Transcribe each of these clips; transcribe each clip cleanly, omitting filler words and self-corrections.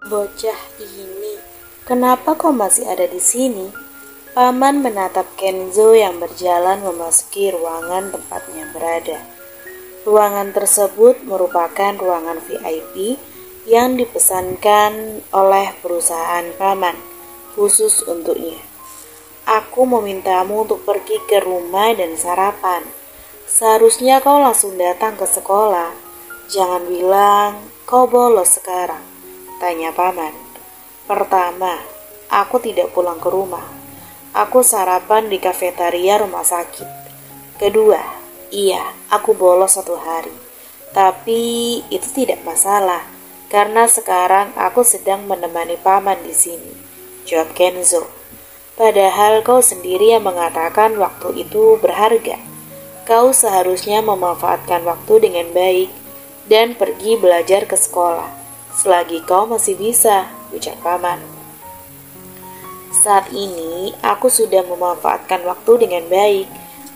Bocah ini, kenapa kau masih ada di sini? Paman menatap Kenzo yang berjalan memasuki ruangan tempatnya berada. Ruangan tersebut merupakan ruangan VIP yang dipesankan oleh perusahaan paman khusus untuknya. Aku memintamu untuk pergi ke rumah dan sarapan. Seharusnya kau langsung datang ke sekolah. Jangan bilang kau bolos sekarang, tanya paman. Pertama, aku tidak pulang ke rumah. Aku sarapan di kafetaria rumah sakit. Kedua, iya, aku bolos 1 hari. Tapi itu tidak masalah, karena sekarang aku sedang menemani paman di sini, jawab Kenzo. Padahal kau sendiri yang mengatakan waktu itu berharga. Kau seharusnya memanfaatkan waktu dengan baik dan pergi belajar ke sekolah. Selagi kau masih bisa, ucap paman. Saat ini, aku sudah memanfaatkan waktu dengan baik.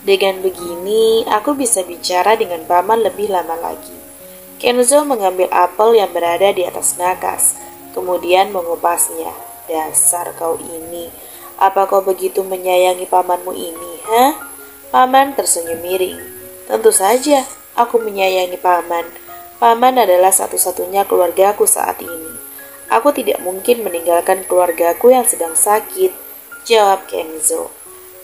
Dengan begini, aku bisa bicara dengan paman lebih lama lagi. Kenzo mengambil apel yang berada di atas nakas, kemudian mengupasnya. Dasar kau ini, apa kau begitu menyayangi pamanmu ini, ha? Paman tersenyum miring. Tentu saja, aku menyayangi paman. Paman adalah satu-satunya keluargaku saat ini. Aku tidak mungkin meninggalkan keluargaku yang sedang sakit, jawab Kenzo.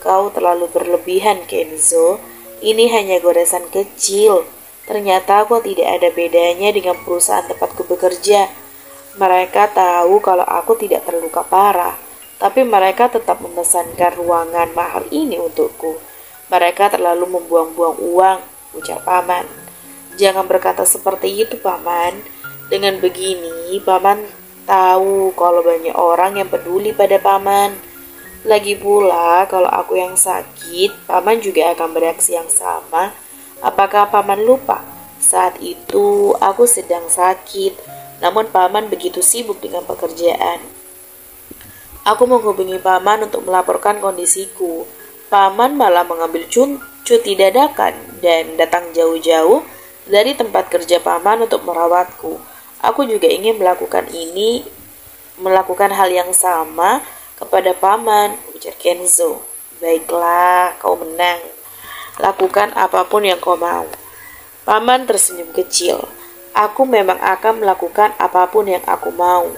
Kau terlalu berlebihan, Kenzo. Ini hanya goresan kecil. Ternyata kau tidak ada bedanya dengan perusahaan tempatku bekerja. Mereka tahu kalau aku tidak terluka parah, tapi mereka tetap memesankan ruangan mahal ini untukku. Mereka terlalu membuang-buang uang, ucap paman. Jangan berkata seperti itu, paman. Dengan begini, paman tahu kalau banyak orang yang peduli pada paman. Lagi pula, kalau aku yang sakit, paman juga akan bereaksi yang sama. Apakah paman lupa? Saat itu aku sedang sakit, namun paman begitu sibuk dengan pekerjaan. Aku menghubungi paman untuk melaporkan kondisiku. Paman malah mengambil cuti dadakan dan datang jauh-jauh dari tempat kerja paman untuk merawatku. Aku juga ingin melakukan hal yang sama kepada paman, ujar Kenzo. Baiklah, kau menang. Lakukan apapun yang kau mau. Paman tersenyum kecil. Aku memang akan melakukan apapun yang aku mau,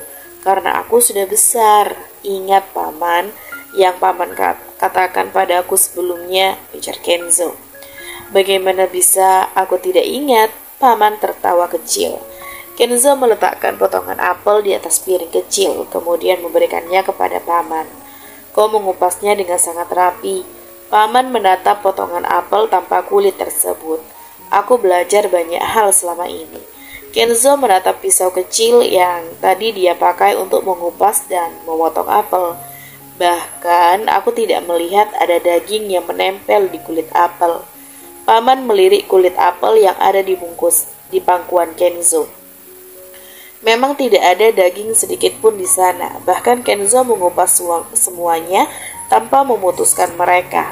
karena aku sudah besar. Ingat paman, yang paman katakan padaku sebelumnya, ujar Kenzo. Bagaimana bisa aku tidak ingat? Paman tertawa kecil. Kenzo meletakkan potongan apel di atas piring kecil, kemudian memberikannya kepada paman. Kau mengupasnya dengan sangat rapi. Paman menatap potongan apel tanpa kulit tersebut. Aku belajar banyak hal selama ini. Kenzo menatap pisau kecil yang tadi dia pakai untuk mengupas dan memotong apel. Bahkan aku tidak melihat ada daging yang menempel di kulit apel. Paman melirik kulit apel yang ada di pangkuan Kenzo. Memang tidak ada daging sedikit pun di sana. Bahkan Kenzo mengupas semuanya tanpa memutuskan mereka.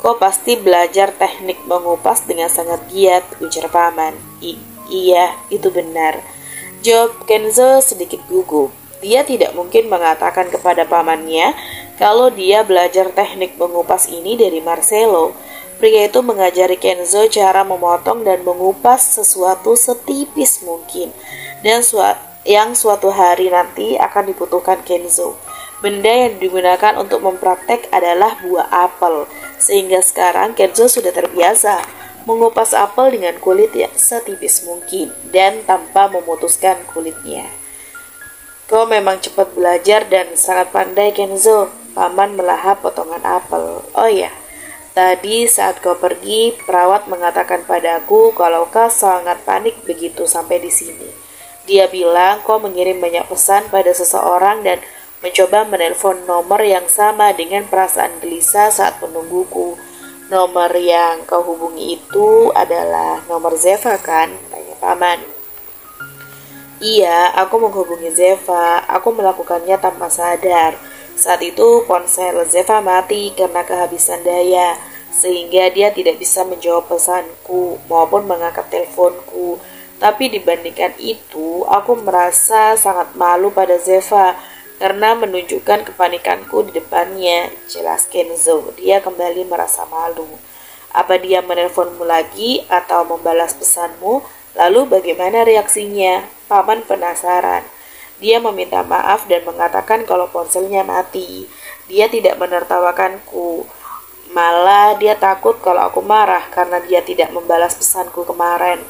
Kau pasti belajar teknik mengupas dengan sangat giat, ujar paman. Iya, itu benar, jawab Kenzo sedikit gugup. Dia tidak mungkin mengatakan kepada pamannya kalau dia belajar teknik mengupas ini dari Marcelo. Pria itu mengajari Kenzo cara memotong dan mengupas sesuatu setipis mungkin, dan yang suatu hari nanti akan dibutuhkan Kenzo. Benda yang digunakan untuk mempraktek adalah buah apel, sehingga sekarang Kenzo sudah terbiasa mengupas apel dengan kulit yang setipis mungkin dan tanpa memutuskan kulitnya. Kau memang cepat belajar dan sangat pandai, Kenzo. Paman melahap potongan apel. Oh ya, tadi saat kau pergi, perawat mengatakan padaku kalau kau sangat panik begitu sampai di sini. Dia bilang kau mengirim banyak pesan pada seseorang dan mencoba menelpon nomor yang sama dengan perasaan gelisah saat menungguku. Nomor yang kau hubungi itu adalah nomor Zeva, kan? Tanya paman. Iya, aku menghubungi Zeva. Aku melakukannya tanpa sadar. Saat itu ponsel Zeva mati karena kehabisan daya, sehingga dia tidak bisa menjawab pesanku maupun mengangkat teleponku. Tapi dibandingkan itu, aku merasa sangat malu pada Zeva karena menunjukkan kepanikanku di depannya. Jelas Kenzo, dia kembali merasa malu. Apa dia menelponmu lagi atau membalas pesanmu? Lalu bagaimana reaksinya? Paman penasaran. Dia meminta maaf dan mengatakan kalau ponselnya mati. Dia tidak menertawakanku. Malah dia takut kalau aku marah karena dia tidak membalas pesanku kemarin.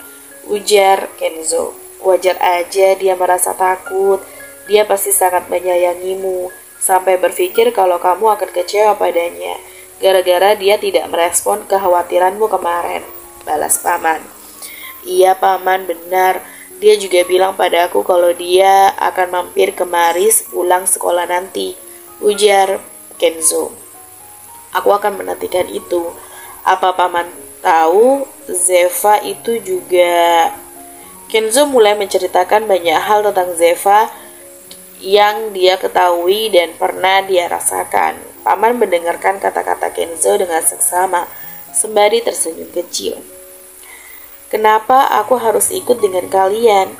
Ujar Kenzo. Wajar aja dia merasa takut. Dia pasti sangat menyayangimu. Sampai berpikir kalau kamu akan kecewa padanya. Gara-gara dia tidak merespon kekhawatiranmu kemarin. Balas paman. Iya paman, benar. Dia juga bilang padaku kalau dia akan mampir kemari sepulang sekolah nanti. Ujar Kenzo. Aku akan menantikan itu. Apa paman tahu Zeva itu juga... Kenzo mulai menceritakan banyak hal tentang Zeva yang dia ketahui dan pernah dia rasakan. Paman mendengarkan kata-kata Kenzo dengan seksama, sembari tersenyum kecil. Kenapa aku harus ikut dengan kalian?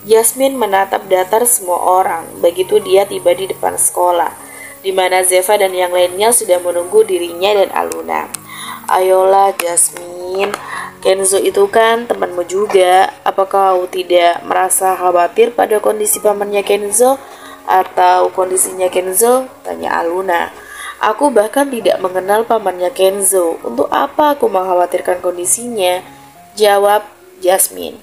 Jasmine menatap datar semua orang begitu dia tiba di depan sekolah, di mana Zeva dan yang lainnya sudah menunggu dirinya dan Aluna. Ayolah Jasmine, Kenzo itu kan temanmu juga. Apakah kau tidak merasa khawatir pada kondisi pamannya Kenzo atau kondisinya Kenzo? Tanya Aluna. Aku bahkan tidak mengenal pamannya Kenzo. Untuk apa aku mengkhawatirkan kondisinya? Jawab Jasmine.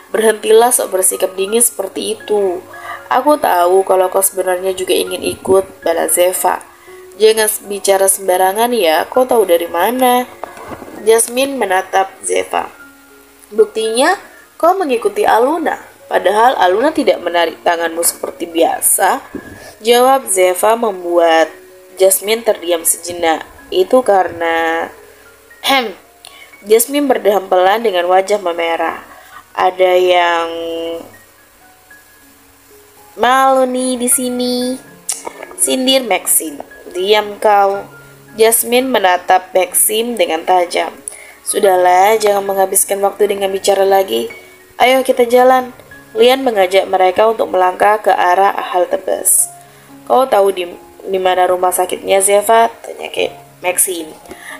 Berhentilah sok bersikap dingin seperti itu. Aku tahu kalau kau sebenarnya juga ingin ikut, balas Zeva. Jangan bicara sembarangan ya, kau tahu dari mana? Jasmine menatap Zeva. Buktinya kau mengikuti Aluna, padahal Aluna tidak menarik tanganmu seperti biasa. Jawab Zeva membuat Jasmine terdiam sejenak. Itu karena... Jasmine berdeham pelan dengan wajah memerah. Ada yang malu nih di sini. Sindir Maxim. Diam kau. Jasmine menatap Maxim dengan tajam. Sudahlah, jangan menghabiskan waktu dengan bicara lagi. Ayo kita jalan. Lian mengajak mereka untuk melangkah ke arah halte bus. Kau tahu di mana rumah sakitnya Zeva? Tanya Maxim.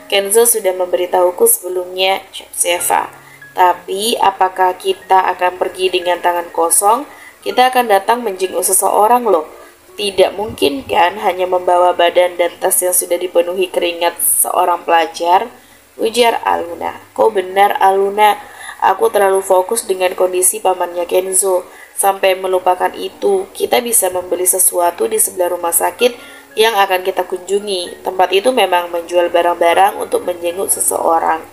Kenzo sudah memberitahuku sebelumnya, Zeva. Tapi apakah kita akan pergi dengan tangan kosong? Kita akan datang menjenguk seseorang loh. Tidak mungkin kan hanya membawa badan dan tas yang sudah dipenuhi keringat seorang pelajar? Ujar Aluna. Kau benar Aluna. Aku terlalu fokus dengan kondisi pamannya Kenzo. Sampai melupakan itu. Kita bisa membeli sesuatu di sebelah rumah sakit yang akan kita kunjungi. Tempat itu memang menjual barang-barang untuk menjenguk seseorang.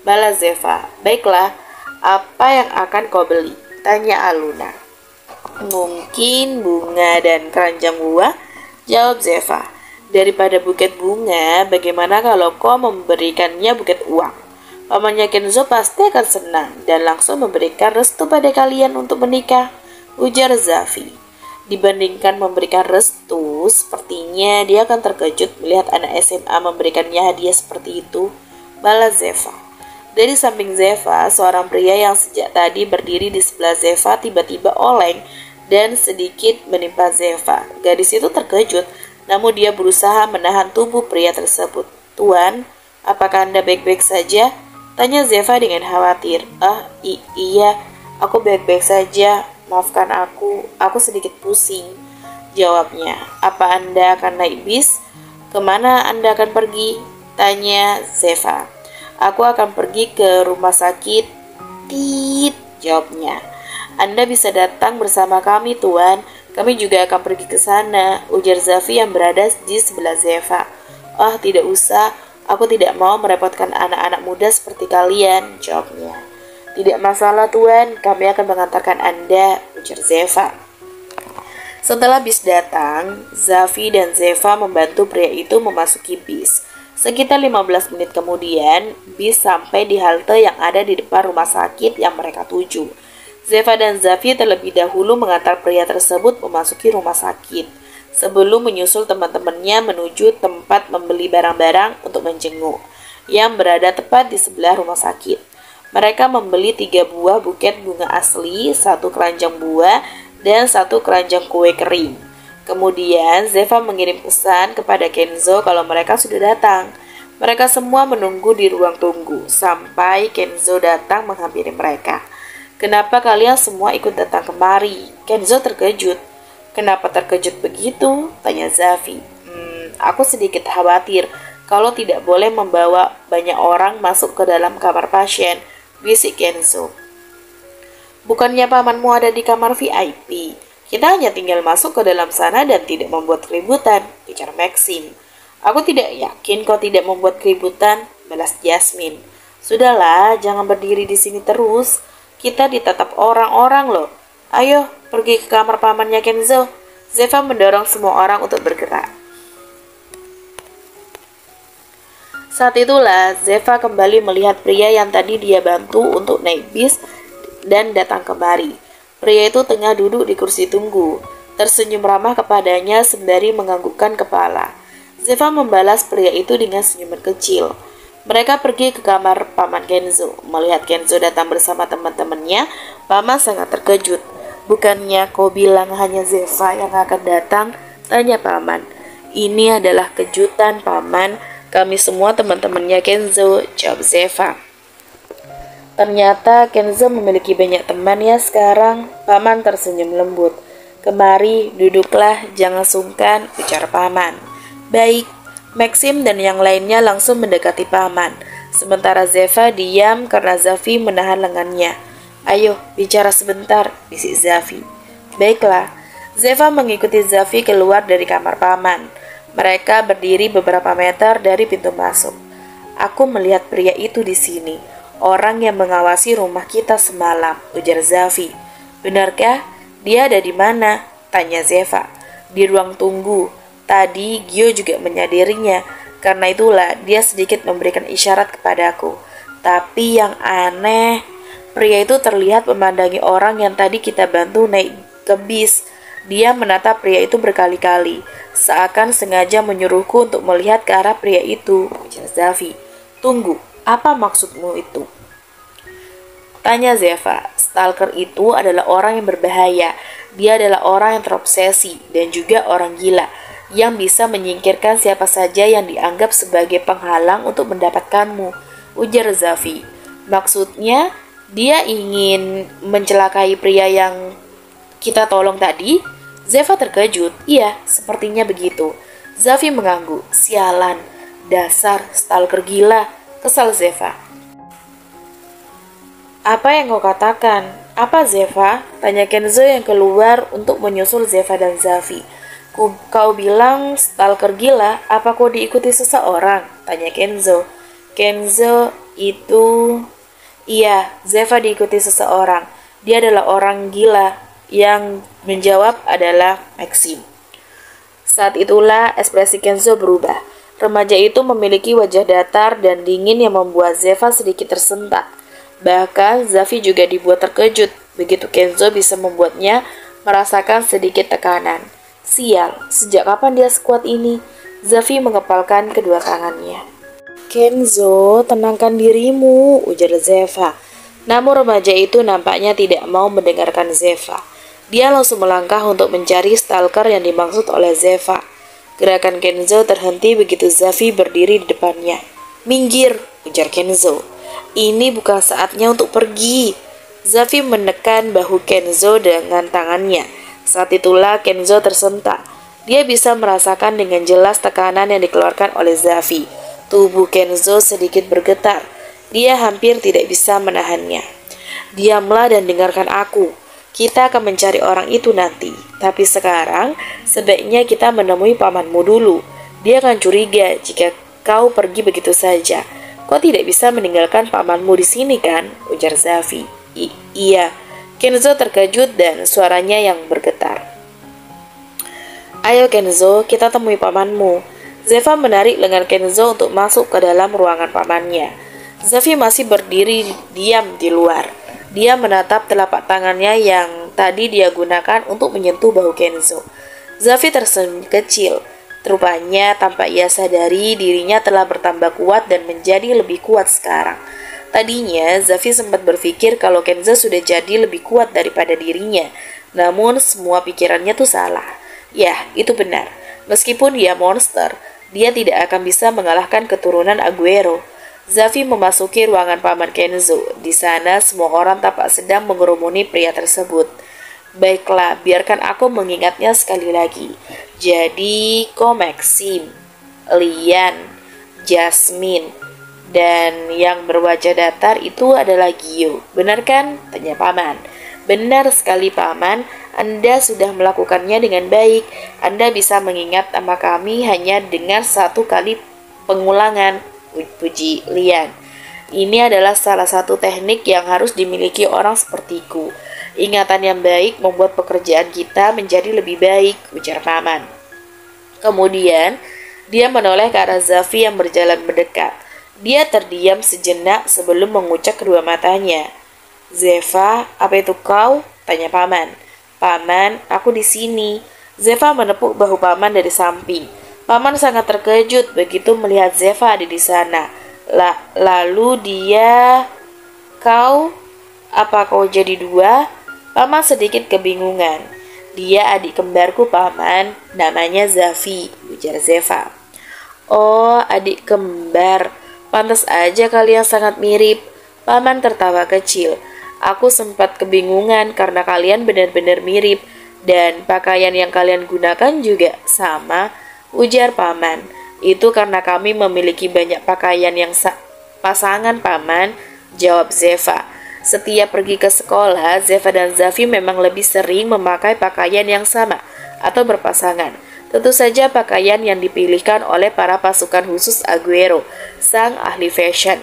Balas Zeva. Baiklah, apa yang akan kau beli? Tanya Aluna. Mungkin bunga dan keranjang buah, jawab Zeva. Daripada buket bunga, bagaimana kalau kau memberikannya buket uang? Pamannya Kenzo pasti akan senang dan langsung memberikan restu pada kalian untuk menikah, ujar Zafi. Dibandingkan memberikan restu, sepertinya dia akan terkejut melihat anak SMA memberikannya hadiah seperti itu, balas Zeva. Dari samping Zeva, seorang pria yang sejak tadi berdiri di sebelah Zeva tiba-tiba oleng dan sedikit menimpa Zeva. Gadis itu terkejut, namun dia berusaha menahan tubuh pria tersebut. Tuan, apakah Anda baik-baik saja? Tanya Zeva dengan khawatir. Iya, aku baik-baik saja. Maafkan aku sedikit pusing. Jawabnya. Apa Anda akan naik bis? Kemana Anda akan pergi? Tanya Zeva. Aku akan pergi ke rumah sakit. Jawabnya. Anda bisa datang bersama kami, Tuan. Kami juga akan pergi ke sana, ujar Zafi yang berada di sebelah Zeva. Tidak usah. Aku tidak mau merepotkan anak-anak muda seperti kalian, jawabnya. Tidak masalah, Tuan. Kami akan mengantarkan Anda, ujar Zeva. Setelah bis datang, Zafi dan Zeva membantu pria itu memasuki bis. Sekitar 15 menit kemudian, bis sampai di halte yang ada di depan rumah sakit yang mereka tuju. Zeva dan Zafi terlebih dahulu mengantar pria tersebut memasuki rumah sakit, sebelum menyusul teman-temannya menuju tempat membeli barang-barang untuk menjenguk, yang berada tepat di sebelah rumah sakit. Mereka membeli 3 buah buket bunga asli, 1 keranjang buah, dan 1 keranjang kue kering. Kemudian Zeva mengirim pesan kepada Kenzo kalau mereka sudah datang. Mereka semua menunggu di ruang tunggu sampai Kenzo datang menghampiri mereka. "Kenapa kalian semua ikut datang kemari?" Kenzo terkejut. "Kenapa terkejut begitu?" tanya Zafi. Aku sedikit khawatir kalau tidak boleh membawa banyak orang masuk ke dalam kamar pasien," bisik Kenzo. "Bukannya pamanmu ada di kamar VIP? Kita hanya tinggal masuk ke dalam sana dan tidak membuat keributan," bicara Maxim. "Aku tidak yakin kau tidak membuat keributan," balas Jasmine. "Sudahlah, jangan berdiri di sini terus. Kita ditatap orang-orang loh. Ayo, pergi ke kamar pamannya Kenzo." Zeva mendorong semua orang untuk bergerak. Saat itulah Zeva kembali melihat pria yang tadi dia bantu untuk naik bis dan datang kemari. Pria itu tengah duduk di kursi tunggu, tersenyum ramah kepadanya sembari menganggukkan kepala. Zeva membalas pria itu dengan senyuman kecil. Mereka pergi ke kamar paman Kenzo. Melihat Kenzo datang bersama teman-temannya, paman sangat terkejut. "Bukannya kau bilang hanya Zeva yang akan datang?" tanya paman. "Ini adalah kejutan, paman. Kami semua teman-temannya Kenzo," jawab Zeva. "Ternyata Kenzo memiliki banyak teman ya sekarang." Paman tersenyum lembut. "Kemari, duduklah, jangan sungkan," ujar paman. "Baik." Maxim dan yang lainnya langsung mendekati paman. Sementara Zeva diam karena Zafi menahan lengannya. "Ayo, bicara sebentar," bisik Zafi. "Baiklah." Zeva mengikuti Zafi keluar dari kamar paman. Mereka berdiri beberapa meter dari pintu masuk. "Aku melihat pria itu di sini. Orang yang mengawasi rumah kita semalam," ujar Zafi. "Benarkah? Dia ada di mana?" tanya Zeva. "Di ruang tunggu. Tadi Gio juga menyadarinya. Karena itulah dia sedikit memberikan isyarat kepadaku. Tapi yang aneh, pria itu terlihat memandangi orang yang tadi kita bantu naik ke bis. Dia menatap pria itu berkali-kali, seakan sengaja menyuruhku untuk melihat ke arah pria itu," ujar Zafi. "Tunggu, apa maksudmu itu?" tanya Zeva. "Stalker itu adalah orang yang berbahaya. Dia adalah orang yang terobsesi dan juga orang gila yang bisa menyingkirkan siapa saja yang dianggap sebagai penghalang untuk mendapatkanmu," ujar Zafi. "Maksudnya dia ingin mencelakai pria yang kita tolong tadi?" Zeva terkejut. "Iya, sepertinya begitu." Zafi mengangguk. "Sialan, dasar stalker gila," kesal Zeva. "Apa yang kau katakan?" "Apa Zeva?" tanya Kenzo yang keluar untuk menyusul Zeva dan Zafi. Kau bilang stalker gila, apa kau diikuti seseorang?" tanya Kenzo. Kenzo itu... "Iya, Zeva diikuti seseorang. Dia adalah orang gila." Yang menjawab adalah Maxim. Saat itulah ekspresi Kenzo berubah. Remaja itu memiliki wajah datar dan dingin yang membuat Zeva sedikit tersentak. Bahkan Zafi juga dibuat terkejut begitu Kenzo bisa membuatnya merasakan sedikit tekanan. Sial, sejak kapan dia sekuat ini? Zafi mengepalkan kedua tangannya. "Kenzo, tenangkan dirimu," ujar Zeva. Namun remaja itu nampaknya tidak mau mendengarkan Zeva. Dia langsung melangkah untuk mencari stalker yang dimaksud oleh Zeva. Gerakan Kenzo terhenti begitu Zafi berdiri di depannya. "Minggir," ujar Kenzo. "Ini bukan saatnya untuk pergi." Zafi menekan bahu Kenzo dengan tangannya. Saat itulah Kenzo tersentak. Dia bisa merasakan dengan jelas tekanan yang dikeluarkan oleh Zafi. Tubuh Kenzo sedikit bergetar. Dia hampir tidak bisa menahannya. "Diamlah dan dengarkan aku. Kita akan mencari orang itu nanti. Tapi sekarang sebaiknya kita menemui pamanmu dulu. Dia akan curiga jika kau pergi begitu saja. Kau tidak bisa meninggalkan pamanmu di sini kan?" ujar Zafi. Iya." Kenzo terkejut dan suaranya yang bergetar. "Ayo Kenzo, kita temui pamanmu." Zeva menarik lengan Kenzo untuk masuk ke dalam ruangan pamannya. Zafi masih berdiri diam di luar. Dia menatap telapak tangannya yang tadi dia gunakan untuk menyentuh bahu Kenzo. Zafi tersenyum kecil. Rupanya tanpa ia sadari dirinya telah bertambah kuat dan menjadi lebih kuat sekarang. Tadinya, Zafi sempat berpikir kalau Kenzo sudah jadi lebih kuat daripada dirinya. Namun, semua pikirannya tuh salah. Ya, itu benar. Meskipun dia monster, dia tidak akan bisa mengalahkan keturunan Aguero. Zafi memasuki ruangan Paman Kenzo. Di sana, semua orang tampak sedang mengerumuni pria tersebut. Baiklah, biarkan aku mengingatnya sekali lagi. Jadi, kau Maxim, Lian, Jasmine, dan yang berwajah datar itu adalah Gio. Benar kan? Tanya Paman. Benar sekali Paman, Anda sudah melakukannya dengan baik. Anda bisa mengingat nama kami hanya dengan satu kali pengulangan, puji Lian. Ini adalah salah satu teknik yang harus dimiliki orang sepertiku. Ingatan yang baik membuat pekerjaan kita menjadi lebih baik, ujar Paman. Kemudian, dia menoleh ke arah Zafi yang berjalan mendekat. Dia terdiam sejenak sebelum mengucap kedua matanya. Zeva, apa itu kau? Tanya Paman. Paman, aku di sini. Zeva menepuk bahu Paman dari samping. Paman sangat terkejut begitu melihat Zeva ada di sana. Lalu dia, kau, apa kau jadi dua? Paman sedikit kebingungan. Dia adik kembarku Paman, namanya Zafi, ujar Zeva. Oh, adik kembar. Pantas aja kalian sangat mirip. Paman tertawa kecil. Aku sempat kebingungan karena kalian benar-benar mirip. Dan pakaian yang kalian gunakan juga sama, ujar Paman. Itu karena kami memiliki banyak pakaian yang pasangan Paman, jawab Zeva. Setiap pergi ke sekolah, Zeva dan Zafi memang lebih sering memakai pakaian yang sama atau berpasangan. Tentu saja pakaian yang dipilihkan oleh para pasukan khusus Aguero, sang ahli fashion.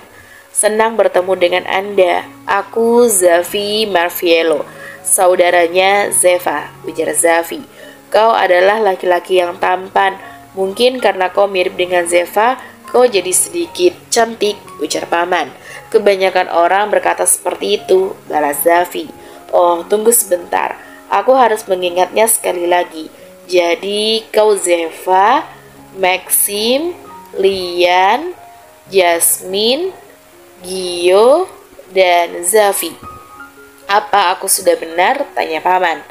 Senang bertemu dengan Anda. Aku Zafi Marviello, saudaranya Zeva, ujar Zafi. Kau adalah laki-laki yang tampan. Mungkin karena kau mirip dengan Zeva, kau jadi sedikit cantik, ujar Paman. Kebanyakan orang berkata seperti itu, balas Zafi. Oh, tunggu sebentar. Aku harus mengingatnya sekali lagi. Jadi kau Zeva, Maxim, Lian, Jasmine, Gio, dan Zafi. Apa aku sudah benar? Tanya Paman.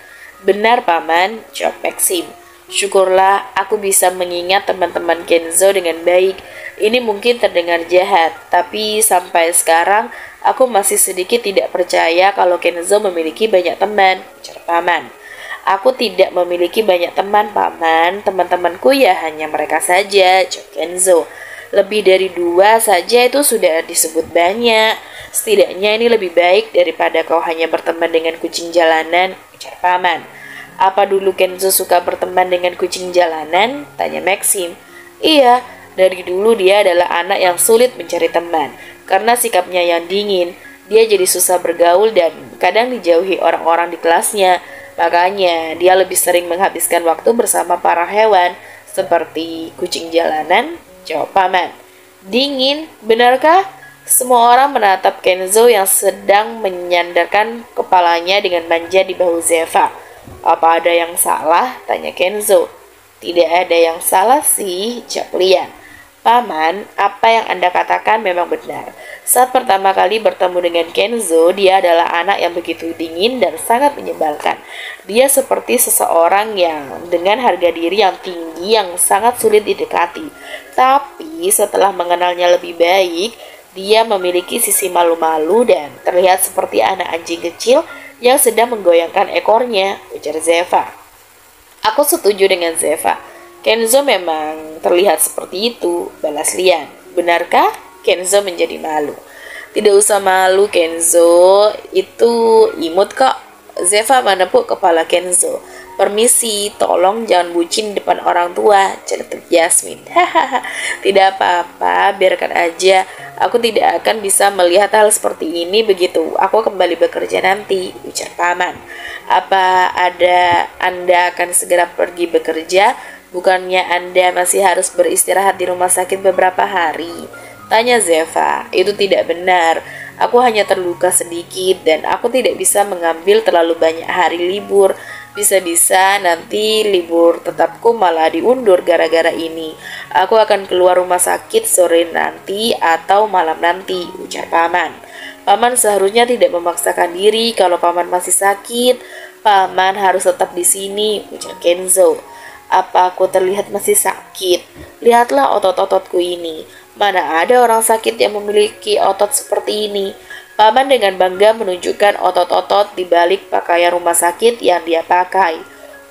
Benar Paman, jawab Maxim. Syukurlah aku bisa mengingat teman-teman Kenzo dengan baik. Ini mungkin terdengar jahat, tapi sampai sekarang aku masih sedikit tidak percaya kalau Kenzo memiliki banyak teman, ujar Paman. Aku tidak memiliki banyak teman, Paman. Teman-temanku ya hanya mereka saja, jawab Kenzo. Lebih dari 2 saja itu sudah disebut banyak. Setidaknya ini lebih baik daripada kau hanya berteman dengan kucing jalanan, ujar Paman. Apa dulu Kenzo suka berteman dengan kucing jalanan? Tanya Maxim. Iya, dari dulu dia adalah anak yang sulit mencari teman. Karena sikapnya yang dingin, dia jadi susah bergaul dan kadang dijauhi orang-orang di kelasnya. Makanya dia lebih sering menghabiskan waktu bersama para hewan seperti kucing jalanan, jawab Paman. Dingin, benarkah? Semua orang menatap Kenzo yang sedang menyandarkan kepalanya dengan manja di bahu Zeva. Apa ada yang salah? Tanya Kenzo. Tidak ada yang salah sih, jawab Lian. Paman, apa yang Anda katakan memang benar. Saat pertama kali bertemu dengan Kenzo, dia adalah anak yang begitu dingin dan sangat menyebalkan. Dia seperti seseorang yang dengan harga diri yang tinggi yang sangat sulit didekati. Tapi setelah mengenalnya lebih baik, dia memiliki sisi malu-malu dan terlihat seperti anak anjing kecil yang sedang menggoyangkan ekornya, ujar Zeva. Aku setuju dengan Zeva. Kenzo memang terlihat seperti itu, balas Lian. Benarkah? Kenzo menjadi malu. Tidak usah malu Kenzo, itu imut kok. Zeva menepuk kepala Kenzo. Permisi, tolong jangan bucin depan orang tua, celetuk Yasmin. Hahaha, tidak apa-apa, biarkan aja. Aku tidak akan bisa melihat hal seperti ini begitu aku kembali bekerja nanti, ujar Paman. Apa Anda akan segera pergi bekerja? Bukannya Anda masih harus beristirahat di rumah sakit beberapa hari? Tanya Zeva. Itu tidak benar. Aku hanya terluka sedikit dan aku tidak bisa mengambil terlalu banyak hari libur. Bisa-bisa nanti libur tetapku malah diundur gara-gara ini. Aku akan keluar rumah sakit sore nanti atau malam nanti, ujar Paman. Paman seharusnya tidak memaksakan diri kalau paman masih sakit. Paman harus tetap di sini, ujar Kenzo. Apa aku terlihat masih sakit? Lihatlah otot-ototku ini. Mana ada orang sakit yang memiliki otot seperti ini? Paman dengan bangga menunjukkan otot-otot di balik pakaian rumah sakit yang dia pakai.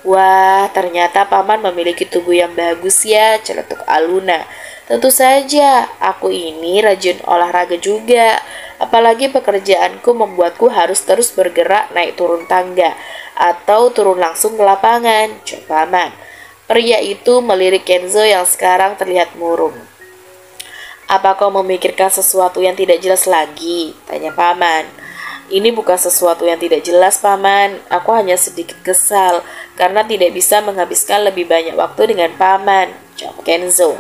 Wah, ternyata paman memiliki tubuh yang bagus ya, celetuk Aluna. Tentu saja, aku ini rajin olahraga juga. Apalagi pekerjaanku membuatku harus terus bergerak naik turun tangga atau turun langsung ke lapangan, jawab paman. Pria itu melirik Kenzo yang sekarang terlihat murung. Apa kau memikirkan sesuatu yang tidak jelas lagi? Tanya paman. Ini bukan sesuatu yang tidak jelas, paman. Aku hanya sedikit kesal karena tidak bisa menghabiskan lebih banyak waktu dengan paman, jawab Kenzo.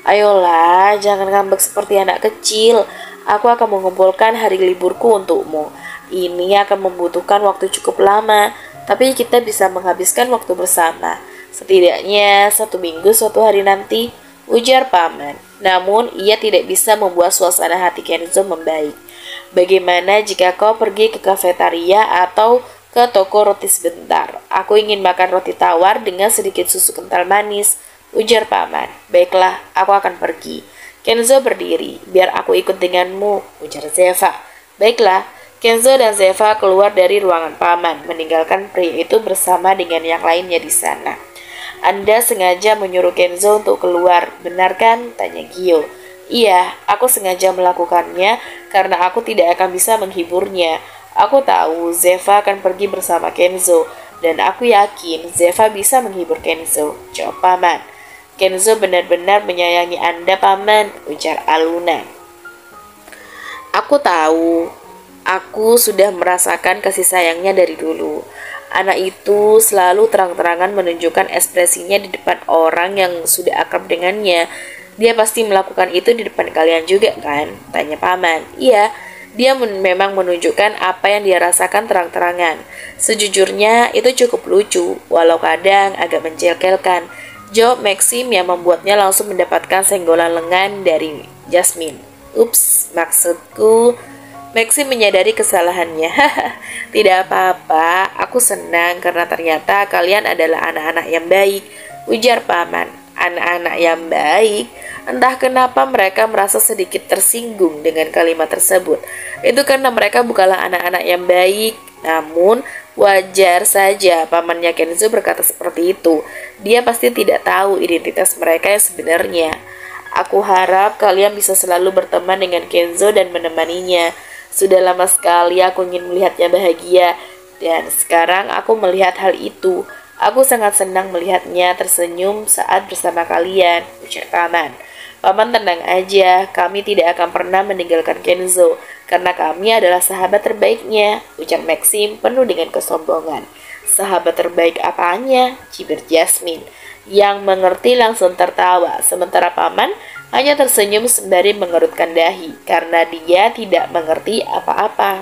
Ayolah, jangan ngambek seperti anak kecil. Aku akan mengumpulkan hari liburku untukmu. Ini akan membutuhkan waktu cukup lama, tapi kita bisa menghabiskan waktu bersama. Setidaknya 1 minggu suatu hari nanti, ujar paman. Namun, ia tidak bisa membuat suasana hati Kenzo membaik. Bagaimana jika kau pergi ke kafetaria atau ke toko roti sebentar? Aku ingin makan roti tawar dengan sedikit susu kental manis, ujar paman. Baiklah, aku akan pergi. Kenzo berdiri. Biar aku ikut denganmu, ujar Zeva. Baiklah, Kenzo dan Zeva keluar dari ruangan paman, meninggalkan pria itu bersama dengan yang lainnya di sana. Anda sengaja menyuruh Kenzo untuk keluar, benar kan? Tanya Gio. Iya, aku sengaja melakukannya karena aku tidak akan bisa menghiburnya. Aku tahu Zeva akan pergi bersama Kenzo, dan aku yakin Zeva bisa menghibur Kenzo, jawab paman. Kenzo benar-benar menyayangi Anda, paman, ujar Aluna. Aku tahu, aku sudah merasakan kasih sayangnya dari dulu. Anak itu selalu terang-terangan menunjukkan ekspresinya di depan orang yang sudah akrab dengannya. Dia pasti melakukan itu di depan kalian juga kan? Tanya paman. Iya, dia memang menunjukkan apa yang dia rasakan terang-terangan. Sejujurnya itu cukup lucu, walau kadang agak menjengkelkan, jawab Maxim yang membuatnya langsung mendapatkan senggolan lengan dari Jasmine. Ups, maksudku... Maxim menyadari kesalahannya. Tidak apa-apa, aku senang karena ternyata kalian adalah anak-anak yang baik, ujar paman. Anak-anak yang baik? Entah kenapa mereka merasa sedikit tersinggung dengan kalimat tersebut. Itu karena mereka bukanlah anak-anak yang baik. Namun, wajar saja pamannya Kenzo berkata seperti itu. Dia pasti tidak tahu identitas mereka yang sebenarnya. Aku harap kalian bisa selalu berteman dengan Kenzo dan menemaninya. Sudah lama sekali aku ingin melihatnya bahagia, dan sekarang aku melihat hal itu. Aku sangat senang melihatnya tersenyum saat bersama kalian, ujar paman. Paman tenang aja, kami tidak akan pernah meninggalkan Kenzo, karena kami adalah sahabat terbaiknya, ujar Maxim penuh dengan kesombongan. Sahabat terbaik apanya? Cibir Jasmine. Yang mengerti langsung tertawa, sementara paman hanya tersenyum sembari mengerutkan dahi karena dia tidak mengerti apa-apa.